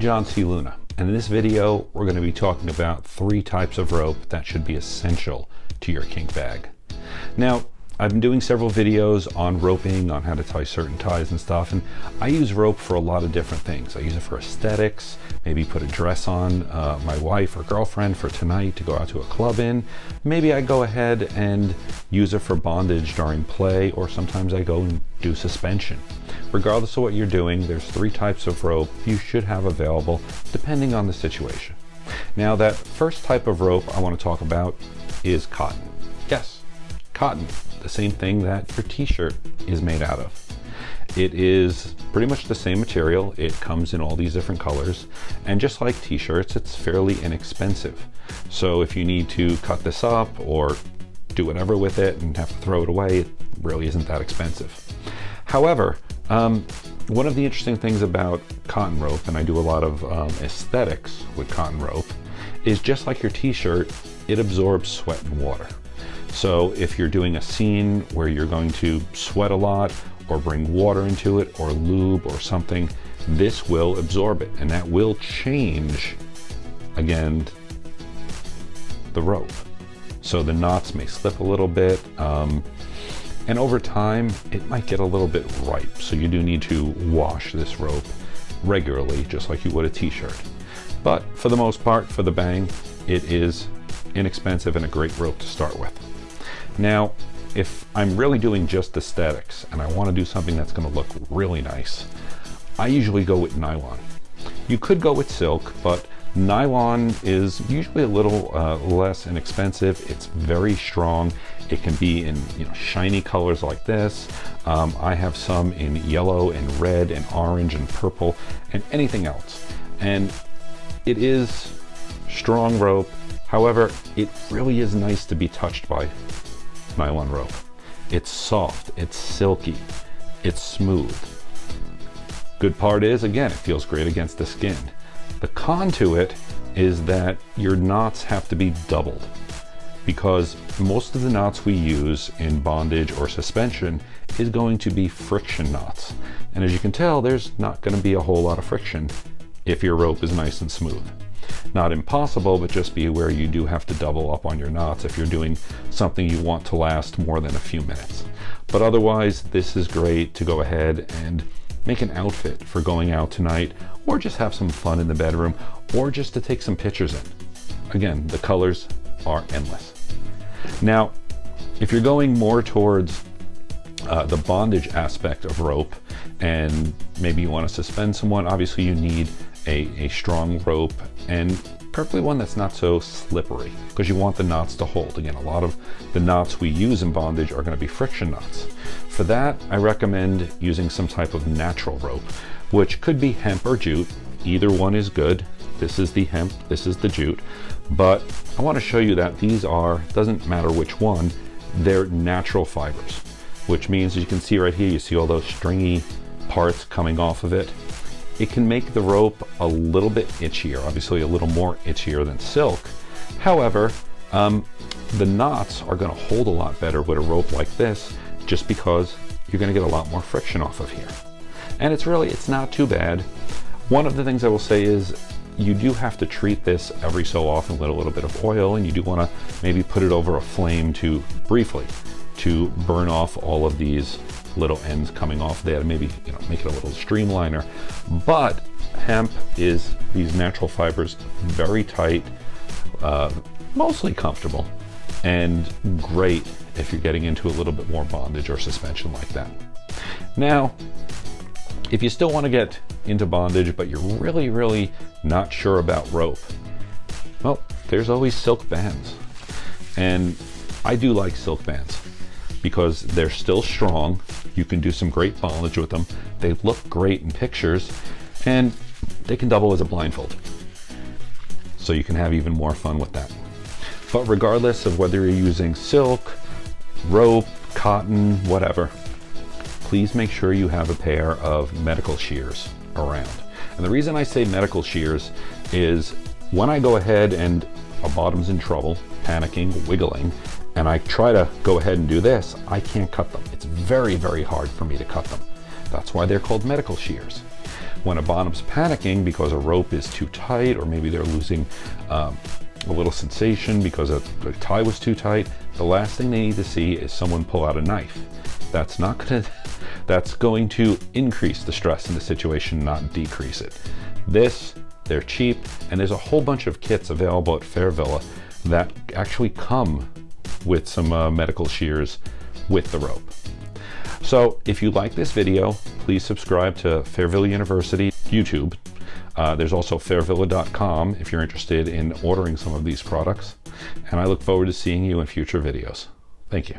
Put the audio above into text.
John C. Luna, and in this video we're going to be talking about 3 types of rope that should be essential to your kink bag. Now, I've been doing several videos on roping, on how to tie certain ties and stuff, and I use rope for a lot of different things. I use it for aesthetics, maybe put a dress on my wife or girlfriend for tonight to go out to a club in. Maybe I go ahead and use it for bondage during play, or sometimes I go and do suspension. Regardless of what you're doing, there's 3 types of rope you should have available depending on the situation. Now, that first type of rope I want to talk about is cotton. Yes, cotton. The same thing that your t-shirt is made out of. It is pretty much the same material. It comes in all these different colors, and just like t-shirts, it's fairly inexpensive. So if you need to cut this up or do whatever with it and have to throw it away, it really isn't that expensive. However, one of the interesting things about cotton rope, and I do a lot of aesthetics with cotton rope, is just like your t-shirt, it absorbs sweat and water. So if you're doing a scene where you're going to sweat a lot or bring water into it or lube or something, this will absorb it, and that will change, again, the rope. So the knots may slip a little bit, and over time it might get a little bit ripe. So you do need to wash this rope regularly, just like you would a t-shirt. But for the most part, for the bang, it is inexpensive and a great rope to start with. Now, if I'm really doing just aesthetics and I want to do something that's going to look really nice, I usually go with nylon. You could go with silk, but nylon is usually a little less inexpensive. It's very strong. It can be in shiny colors like this. I have some in yellow and red and orange and purple and anything else. And it is strong rope. However, it really is nice to be touched by nylon rope. It's soft, it's silky, it's smooth. Good part is, again, it feels great against the skin. The con to it is that your knots have to be doubled, because most of the knots we use in bondage or suspension is going to be friction knots. And as you can tell, there's not going to be a whole lot of friction if your rope is nice and smooth. Not impossible, but just be aware you do have to double up on your knots if you're doing something you want to last more than a few minutes. But otherwise, this is great to go ahead and make an outfit for going out tonight, or just have some fun in the bedroom, or just to take some pictures in. Again, the colors are endless. Now, if you're going more towards the bondage aspect of rope, and maybe you want to suspend someone, obviously you need a strong rope, and preferably one that's not so slippery, because you want the knots to hold. Again, a lot of the knots we use in bondage are going to be friction knots. For that, I recommend using some type of natural rope, which could be hemp or jute. Either one is good. This is the hemp, this is the jute, but I want to show you that these are, doesn't matter which one, they're natural fibers, which means, as you can see right here, you see all those stringy parts coming off of it. It can make the rope a little bit itchier, obviously a little more itchier than silk. However, the knots are going to hold a lot better with a rope like this, just because you're going to get a lot more friction off of here. And it's not too bad. One of the things I will say is you do have to treat this every so often with a little bit of oil, and you do want to maybe put it over a flame briefly to burn off all of these little ends coming off there, to maybe make it a little streamliner. But hemp is, these natural fibers, very tight, mostly comfortable, and great if you're getting into a little bit more bondage or suspension like that. Now, if you still want to get into bondage but you're really not sure about rope, well, there's always silk bands. And I do like silk bands because they're still strong. You can do some great bondage with them. They look great in pictures, and they can double as a blindfold. So you can have even more fun with that. But regardless of whether you're using silk, rope, cotton, whatever, please make sure you have a pair of medical shears around. And the reason I say medical shears is when I go ahead and a bottom's in trouble, panicking, wiggling, and I try to go ahead and do this, I can't cut them. It's very hard for me to cut them. That's why they're called medical shears. when a bottom's panicking because a rope is too tight, or maybe they're losing a little sensation because the tie was too tight, the last thing they need to see is someone pull out a knife. That's going to increase the stress in the situation, not decrease it. They're cheap, and there's a whole bunch of kits available at Fairvilla that actually come with some medical shears with the rope. So if you like this video, please subscribe to Fairvilla University YouTube. There's also fairvilla.com if you're interested in ordering some of these products. And I look forward to seeing you in future videos. Thank you.